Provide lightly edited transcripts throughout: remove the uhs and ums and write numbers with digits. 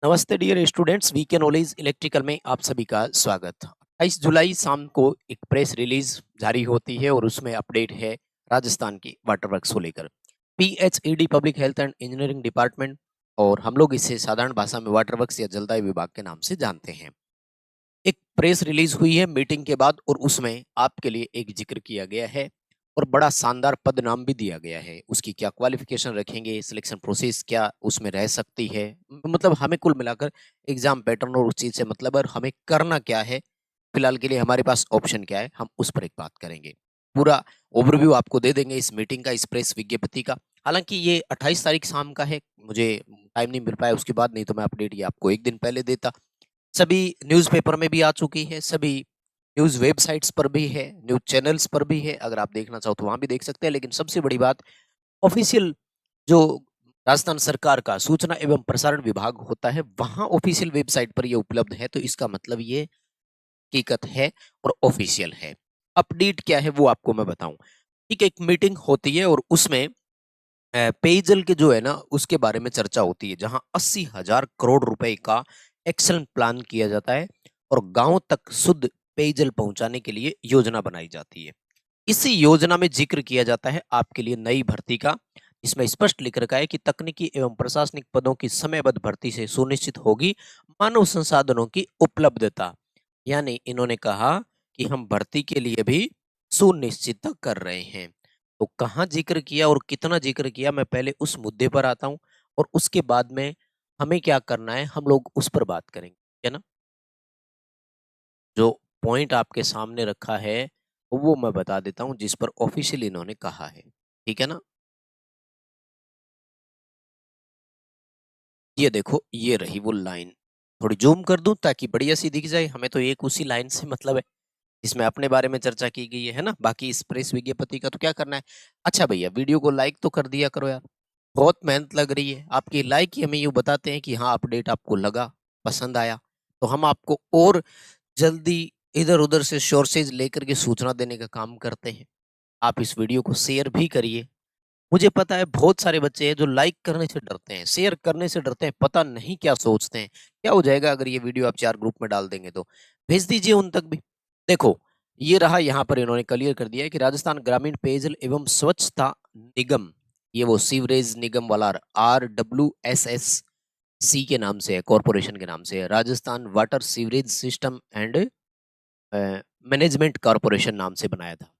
नमस्ते dear students, VK knowledge electrical में आप सभी का स्वागत। 28 जुलाई शाम को एक प्रेस रिलीज जारी होती है और उसमें अपडेट है राजस्थान की वाटर वर्क्स को लेकर। PHED public health and engineering department, और हम लोग इसे साधारण भाषा में वाटर वर्क्स या जलदाय विभाग के नाम से जानते हैं। एक प्रेस रिलीज हुई है मीटिंग के बाद और उसमें आपके लिए एक जिक्र किया गया है और बड़ा शानदार पद नाम भी दिया गया है। उसकी क्या क्वालिफिकेशन रखेंगे, सिलेक्शन प्रोसेस क्या उसमें रह सकती है, मतलब हमें कुल मिलाकर एग्जाम पैटर्न और उस चीज से मतलब और हमें करना क्या है, फिलहाल के लिए हमारे पास ऑप्शन क्या है, हम उस पर एक बात करेंगे। पूरा ओवरव्यू आपको दे देंगे इस मीटिंग का, इस प्रेस विज्ञप्ति का। हालांकि ये 28 तारीख शाम का है, मुझे टाइम नहीं मिल पाया उसके बाद, नहीं तो मैं अपडेट ये आपको एक दिन पहले देता। सभी न्यूज़पेपर में भी आ चुकी है, सभी न्यूज़ वेबसाइट्स पर भी है, न्यूज़ चैनल्स पर भी है। अगर आप देखना चाहो तो वहाँ भी देख सकते हैं। लेकिन सबसे बड़ी बात, ऑफिशियल जो राजस्थान सरकार का सूचना एवं प्रसारण विभाग होता है, वहाँ ऑफिशियल वेबसाइट पर ये उपलब्ध है। तो इसका मतलब ये हकीकत है और ऑफिशियल है। अपडेट क्या है वो आपको मैं बताऊं। ठीक है, एक मीटिंग होती है और उसमें पेयजल के जो है ना उसके बारे में चर्चा होती है, जहां 80,000 करोड़ रुपए का एक्शन प्लान किया जाता है और गांव तक शुद्ध पेयजल पहुंचाने के लिए योजना बनाई जाती है। इसी योजना में जिक्र किया जाता है आपके लिए नई भर्ती का। इसमें स्पष्ट लिख रखा है कि तकनीकी एवं प्रशासनिक पदों की समयबद्ध भर्ती से सुनिश्चित होगी मानव संसाधनों की उपलब्धता। यानी इन्होंने कहा कि हम भर्ती के लिए भी सुनिश्चित कर रहे हैं। तो कहाँ जिक्र किया और कितना जिक्र किया, मैं पहले उस मुद्दे पर आता हूँ और उसके बाद में हमें क्या करना है हम लोग उस पर बात करेंगे, है ना। जो पॉइंट आपके सामने रखा है वो मैं बता देता हूँ जिस पर ऑफिशियल इन्होंने कहा है, ठीक है ना। ये देखो, ये रही वो लाइन। थोड़ी जूम कर दूं ताकि बढ़िया सी दिख जाए, हमें तो एक उसी लाइन से मतलब है जिसमें अपने बारे में चर्चा की गई है ना। बाकी इस प्रेस विज्ञप्ति का तो क्या करना है। अच्छा भैया, वीडियो को लाइक तो कर दिया करो यार, बहुत मेहनत लग रही है। आपकी लाइक ही हमें ये बताते हैं कि हाँ अपडेट आपको लगा, पसंद आया, तो हम आपको और जल्दी इधर उधर से सोर्सेज लेकर के सूचना देने का काम करते हैं। आप इस वीडियो को शेयर भी करिए। मुझे पता है बहुत सारे बच्चे हैं जो लाइक करने से डरते हैं, शेयर करने से डरते हैं, पता नहीं क्या सोचते हैं। क्या हो जाएगा अगर ये वीडियो आप 4 ग्रुप में डाल देंगे तो। भेज दीजिए उन तक भी। देखो, ये रहा, यहाँ पर इन्होंने क्लियर कर दिया है कि राजस्थान ग्रामीण पेयजल एवं स्वच्छता निगम, ये वो सीवरेज निगम वाला RWSSC के नाम से है, कॉरपोरेशन के नाम से है, Rajasthan water sewerage system and management corporation नाम से बनाया था।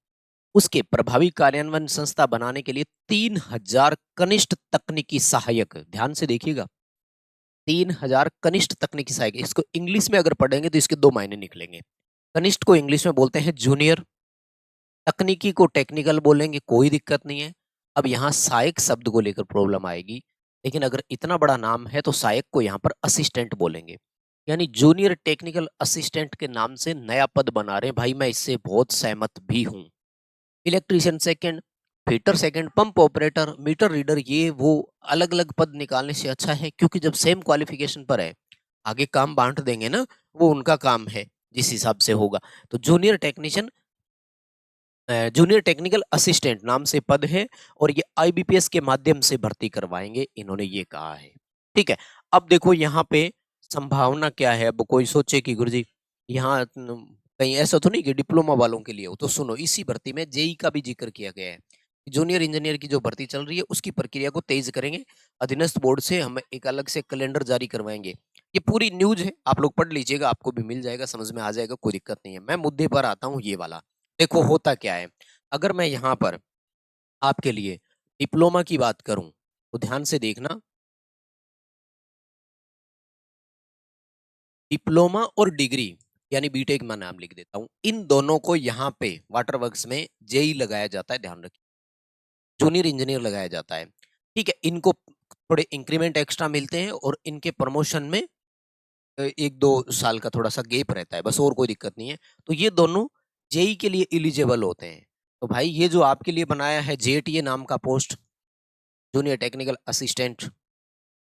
उसके प्रभावी कार्यान्वयन संस्था बनाने के लिए 3,000 कनिष्ठ तकनीकी सहायक, ध्यान से देखिएगा, 3,000 कनिष्ठ तकनीकी सहायक। इसको इंग्लिश में अगर पढ़ेंगे तो इसके दो मायने निकलेंगे। कनिष्ठ को इंग्लिश में बोलते हैं जूनियर, तकनीकी को टेक्निकल बोलेंगे, कोई दिक्कत नहीं है। अब यहाँ सहायक शब्द को लेकर प्रॉब्लम आएगी, लेकिन अगर इतना बड़ा नाम है तो सहायक को यहाँ पर असिस्टेंट बोलेंगे। यानी जूनियर टेक्निकल असिस्टेंट के नाम से नया पद बना रहे हैं भाई, मैं इससे बहुत सहमत भी हूँ। Electrician second, fitter second, pump operator, meter reader, ये वो अलग अलग पद निकालने से अच्छा है, क्योंकि जब सेम क्वालिफिकेशन पर है आगे काम बांट देंगे ना, वो उनका काम है जिस हिसाब से होगा। तो junior technician, junior technical assistant नाम से पद है और ये आईबीपीएस के माध्यम से भर्ती करवाएंगे, इन्होंने ये कहा है। ठीक है, अब देखो यहाँ पे संभावना क्या है। अब कोई सोचे कि गुरुजी यहाँ कहीं ऐसा तो नहीं कि डिप्लोमा वालों के लिए हो, तो सुनो, इसी भर्ती में जेई का भी जिक्र किया गया है। जूनियर इंजीनियर की जो भर्ती चल रही है उसकी प्रक्रिया को तेज करेंगे, अधीनस्थ बोर्ड से हम एक अलग से कैलेंडर जारी करवाएंगे। ये पूरी न्यूज है, आप लोग पढ़ लीजिएगा, आपको भी मिल जाएगा, समझ में आ जाएगा, कोई दिक्कत नहीं है। मैं मुद्दे पर आता हूँ, ये वाला देखो होता क्या है। अगर मैं यहाँ पर आपके लिए डिप्लोमा की बात करूं तो ध्यान से देखना, डिप्लोमा और डिग्री यानी बीटेक मैं नाम लिख देता हूं, इन दोनों को यहाँ पे वाटर वर्क्स में जेई लगाया जाता है, ध्यान रखिए, जूनियर इंजीनियर लगाया जाता है। ठीक है, इनको थोड़े इंक्रीमेंट एक्स्ट्रा मिलते हैं और इनके प्रमोशन में 1-2 साल का थोड़ा सा गैप रहता है, बस, और कोई दिक्कत नहीं है। तो ये दोनों जेई के लिए एलिजिबल होते हैं। तो भाई ये जो आपके लिए बनाया है जेटीए नाम का पोस्ट, जूनियर टेक्निकल असिस्टेंट,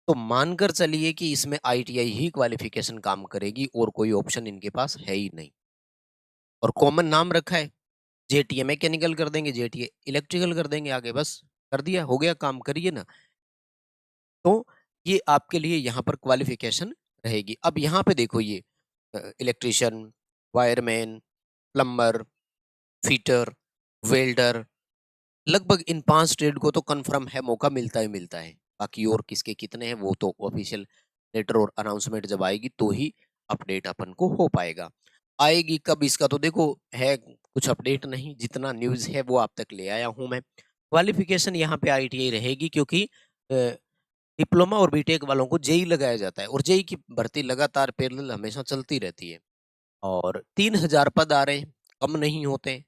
तो मानकर चलिए कि इसमें आईटीआई ही क्वालिफिकेशन काम करेगी और कोई ऑप्शन इनके पास है ही नहीं। और कॉमन नाम रखा है, जेटीए मैकेनिकल कर देंगे, जेटीए इलेक्ट्रिकल कर देंगे, आगे बस कर दिया, हो गया काम, करिए ना। तो ये आपके लिए यहाँ पर क्वालिफिकेशन रहेगी। अब यहाँ पे देखो ये electrician, wireman, plumber, fitter, welder, लगभग इन 5 ट्रेड को तो कन्फर्म है, मौका मिलता ही मिलता है। बाकी और किसके कितने हैं वो तो ऑफिशियल लेटर और अनाउंसमेंट जब आएगी तो ही अपडेट अपन को हो पाएगा। आएगी कब इसका तो देखो है कुछ अपडेट नहीं, जितना न्यूज़ है वो आप तक ले आया हूँ मैं। क्वालिफिकेशन यहाँ पे आईटीआई रहेगी क्योंकि डिप्लोमा और बीटेक वालों को जेईई लगाया जाता है और जेईई की भर्ती लगातार पैरेलल हमेशा चलती रहती है और 3000 पद आ रहे हैं, कम नहीं होते।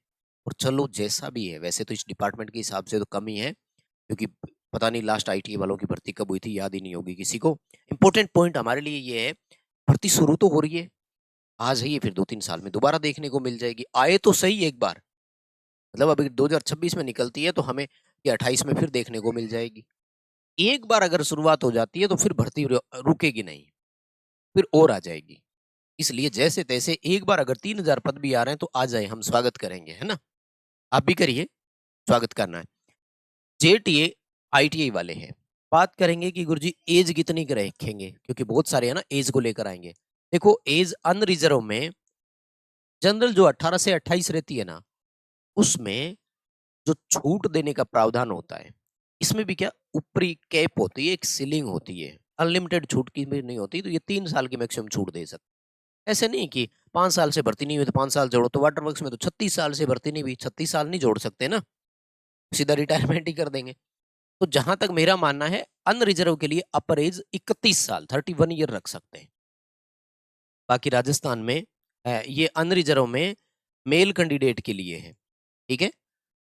और चलो जैसा भी है, वैसे तो इस डिपार्टमेंट के हिसाब से तो कम ही है क्योंकि पता नहीं लास्ट आईटीआई वालों की भर्ती कब हुई थी, याद ही नहीं होगी किसी को। इंपॉर्टेंट पॉइंट हमारे लिए ये है, भर्ती शुरू तो हो रही है, आज है ये, फिर 2-3 साल में दोबारा देखने को मिल जाएगी। आए तो सही एक बार, मतलब अभी 2026 में निकलती है तो हमें ये 28 में फिर देखने को मिल जाएगी। एक बार अगर शुरुआत हो जाती है तो फिर भर्ती रुकेगी नहीं, फिर और आ जाएगी। इसलिए जैसे तैसे एक बार अगर 3000 पद भी आ रहे हैं तो आ जाए, हम स्वागत करेंगे, है ना? आप भी करिए, स्वागत करना है। जेटीए आईटीआई वाले हैं, बात करेंगे कि गुरुजी एज कितनी की रखेंगे क्योंकि बहुत सारे है ना एज को लेकर आएंगे। देखो एज अनरिजर्व में जनरल जो 18 से 28 रहती है ना, उसमें जो छूट देने का प्रावधान होता है, इसमें भी क्या ऊपरी कैप होती है, एक सीलिंग होती है, अनलिमिटेड छूट की भी नहीं होती, तो ये 3 साल की मैक्सिमम छूट दे सकते। ऐसे नहीं कि 5 साल से भर्ती नहीं हुई तो 5 साल जोड़ो, तो वाटर वर्क्स में तो 36 साल से भर्ती नहीं हुई, 36 साल नहीं जोड़ सकते ना, सीधा रिटायरमेंट ही कर देंगे। तो जहां तक मेरा मानना है अनरिजर्व के लिए अपर एज 31 साल 31 ईयर रख सकते हैं। बाकी राजस्थान में ये अनरिजर्व में मेल कैंडिडेट के लिए है, ठीक है?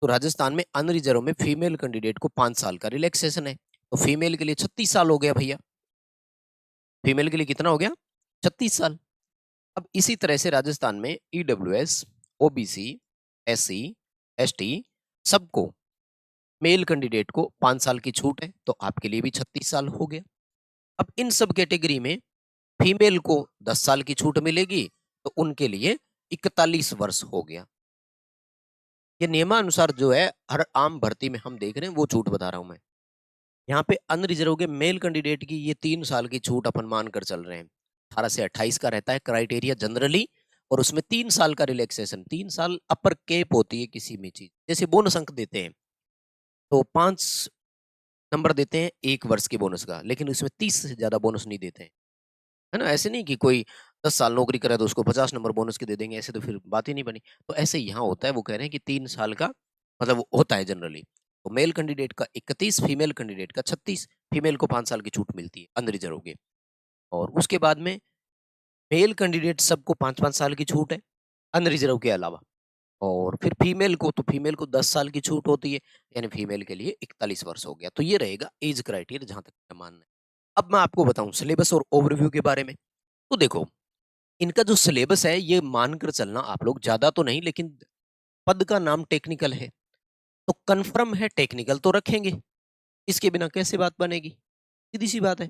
तो राजस्थान में अनरिजर्व में फीमेल कैंडिडेट को 5 साल का रिलैक्सेशन है, तो फीमेल के लिए 36 साल हो गया भैया। फीमेल के लिए कितना हो गया? 36 साल। अब इसी तरह से राजस्थान में ईडब्ल्यूएस, ओबीसी, एससी, एसटी सबको मेल कैंडिडेट को 5 साल की छूट है, तो आपके लिए भी 36 साल हो गया। अब इन सब कैटेगरी में फीमेल को 10 साल की छूट मिलेगी, तो उनके लिए 41 वर्ष हो गया। ये नियमानुसार जो है हर आम भर्ती में हम देख रहे हैं वो छूट बता रहा हूं मैं। यहाँ पे अनरिजर्व के मेल कैंडिडेट की ये 3 साल की छूट अपन मान कर चल रहे हैं। 18 से 28 का रहता है क्राइटेरिया जनरली, और उसमें 3 साल का रिलैक्सेशन, 3 साल अपर केप होती है किसी भी चीज, जैसे बोनस अंक देते हैं तो 5 नंबर देते हैं 1 वर्ष के बोनस का, लेकिन उसमें 30 से ज्यादा बोनस नहीं देते हैं, है ना? ऐसे नहीं कि कोई 10 साल नौकरी करे तो उसको 50 नंबर बोनस के दे देंगे, ऐसे तो फिर बात ही नहीं बनी। तो ऐसे यहाँ होता है, वो कह रहे हैं कि 3 साल का मतलब होता है जनरली। तो मेल कैंडिडेट का 31, फीमेल कैंडिडेट का 36, फीमेल को 5 साल की छूट मिलती है अनरिजर्व के। और उसके बाद में मेल कैंडिडेट सबको 5-5 साल की छूट है अनरिजर्व के अलावा। और फिर फीमेल को 10 साल की छूट होती है, यानी फीमेल के लिए 41 वर्ष हो गया। तो ये रहेगा एज क्राइटेरिया जहाँ तक मेरा मानना है। अब मैं आपको बताऊं सिलेबस और ओवरव्यू के बारे में। तो देखो इनका जो सिलेबस है ये मानकर चलना आप लोग, ज्यादा तो नहीं, लेकिन पद का नाम टेक्निकल है तो कंफर्म है टेक्निकल तो रखेंगे, इसके बिना कैसे बात बनेगी, सीधी सी बात है।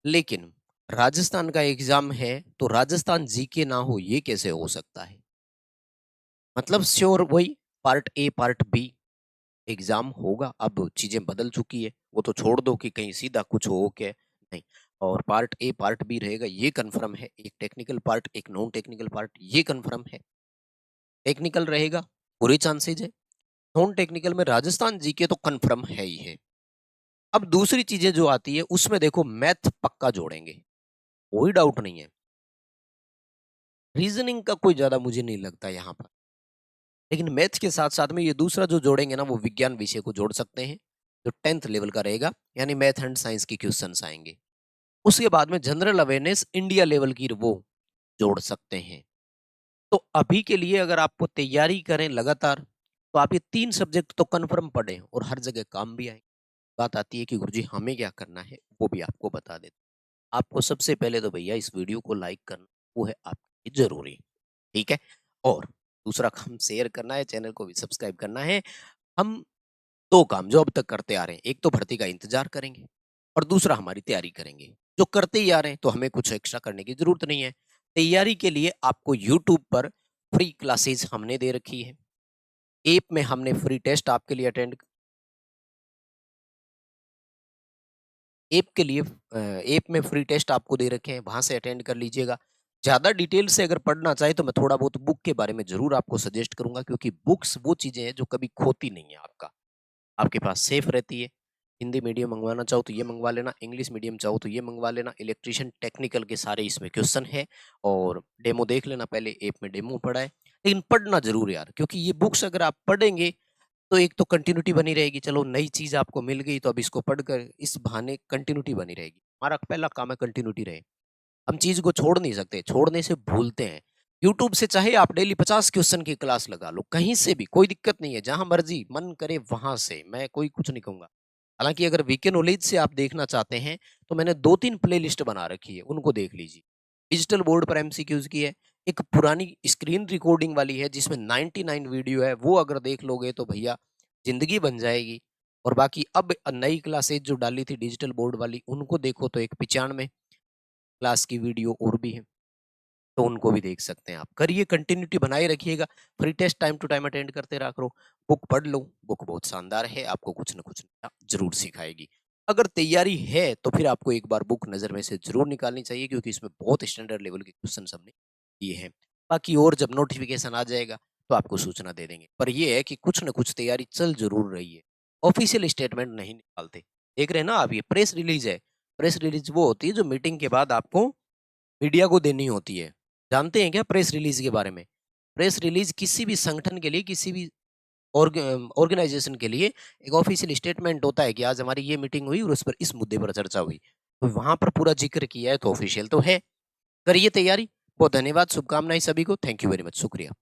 लेकिन राजस्थान का एग्जाम है तो राजस्थान जीके ना हो ये कैसे हो सकता है? मतलब श्योर वही part A part B exam होगा। अब चीजें बदल चुकी है, वो तो छोड़ दो कि कहीं सीधा कुछ हो के नहीं। और पार्ट ए पार्ट बी रहेगा ये कंफर्म है, एक टेक्निकल पार्ट एक नॉन टेक्निकल पार्ट ये कंफर्म है। टेक्निकल रहेगा पूरे चांसेज है, नॉन टेक्निकल में राजस्थान जीके तो कंफर्म है ही है। अब दूसरी चीजें जो आती है उसमें देखो मैथ पक्का जोड़ेंगे, कोई डाउट नहीं है। रीजनिंग का कोई ज्यादा मुझे नहीं लगता यहाँ पर, लेकिन मैथ के साथ साथ में ये दूसरा जो जोड़ेंगे ना वो विज्ञान विषय को जोड़ सकते हैं, जो 10th लेवल का रहेगा, यानी मैथ एंड साइंस के क्वेश्चंस आएंगे। उसके बाद में जनरल अवेयरनेस इंडिया लेवल की वो जोड़ सकते हैं। तो अभी के लिए अगर आपको तैयारी करें लगातार तो आप ये 3 सब्जेक्ट तो कन्फर्म पढ़ें और हर जगह काम भी आए। बात आती है कि गुरुजी हमें क्या करना है, वो भी आपको बता देते हैं। आपको सबसे पहले तो भैया इस वीडियो को लाइक करना, वो है आपके लिए जरूरी, ठीक है? और दूसरा काम शेयर करना है, चैनल को भी सब्सक्राइब करना है। हम 2 काम जो अब तक करते आ रहे हैं, एक तो भर्ती का इंतजार करेंगे और दूसरा हमारी तैयारी करेंगे। जो करते ही आ रहे हैं तो हमें कुछ एक्स्ट्रा करने की जरूरत नहीं है। तैयारी के लिए आपको यूट्यूब पर फ्री क्लासेस हमने दे रखी है। ऐप में हमने फ्री टेस्ट आपके लिए अटेंड ऐप के लिए ऐप में फ्री टेस्ट आपको दे रखे हैं, वहाँ से अटेंड कर लीजिएगा। ज़्यादा डिटेल से अगर पढ़ना चाहें तो मैं थोड़ा बहुत बुक के बारे में ज़रूर आपको सजेस्ट करूँगा, क्योंकि बुक्स वो चीज़ें हैं जो कभी खोती नहीं है आपके पास सेफ रहती है। हिंदी मीडियम मंगवाना चाहो तो ये मंगवा लेना, इंग्लिश मीडियम चाहो तो ये मंगवा लेना। इलेक्ट्रीशियन टेक्निकल के सारे इसमें क्वेश्चन है और डेमो देख लेना, पहले ऐप में डेमो पढ़ा है। लेकिन पढ़ना ज़रूर यार, क्योंकि ये बुक्स अगर आप पढ़ेंगे तो एक तो कंटिन्यूटी बनी रहेगी, चलो नई चीज़ आपको मिल गई तो अब इसको पढ़कर इस बहाने कंटिन्यूटी बनी रहेगी। हमारा पहला काम है कंटिन्यूटी रहे। हम चीज़ को छोड़ नहीं सकते, छोड़ने से भूलते हैं। यूट्यूब से चाहे आप डेली 50 क्वेश्चन की क्लास लगा लो, कहीं से भी कोई दिक्कत नहीं है, जहाँ मर्ज़ी मन करे वहाँ से, मैं कोई कुछ नहीं कहूँगा। हालाँकि अगर वीके नॉलेज से आप देखना चाहते हैं, तो मैंने 2-3 प्लेलिस्ट बना रखी है, उनको देख लीजिए। डिजिटल बोर्ड पर एमसीक्यूज़ की है, एक पुरानी स्क्रीन रिकॉर्डिंग वाली है जिसमें 99 वीडियो है, वो अगर देख लोगे तो भैया ज़िंदगी बन जाएगी। और बाकी अब नई क्लासेज़ जो डाली थी डिजिटल बोर्ड वाली, उनको देखो तो एक 95 क्लास की वीडियो और भी है, तो उनको भी देख सकते हैं आप। करिए, कंटिन्यूटी बनाए रखिएगा, free test time to time attend करते रहा करो, बुक पढ़ लो, बुक बहुत शानदार है, आपको कुछ न कुछ नया ज़रूर सिखाएगी। अगर तैयारी है, तो फिर आपको एक बार बुक नज़र में से ज़रूर निकालनी चाहिए, क्योंकि इसमें बहुत स्टैंडर्ड लेवल के क्वेश्चन्स हमने दिए हैं। बाकी और जब नोटिफ़िकेशन आ जाएगा, तो आपको सूचना दे देंगे। पर ये है कि कुछ न कुछ तैयारी चल ज़रूर रही है। ऑफ़िशियल स्टेटमेंट नहीं निकालते। देख रहे हैं ना आप, ये प्रेस रिलीज़ है। प्रेस रिलीज़ वो होती है जो मीटिंग के बाद आपको मीडिया को देनी होती है। जानते हैं क्या प्रेस रिलीज़ के बारे में? प्रेस रिलीज़ किसी भी संगठन के लिए, किसी भी ऑर्गेनाइज़ेशन के लिए एक ऑफ़िशियल स्टेटमेंट होता है कि आज हमारी ये मीटिंग हुई और उस पर इस मुद्दे पर चर्चा हुई। तो वहाँ पर पूरा ज़िक्र किया है तो ऑफ़िशियल तो है। करिए तैयारी। बहुत धन्यवाद, शुभकामनाएँ सभी को। थैंक यू वेरी मच, शुक्रिया।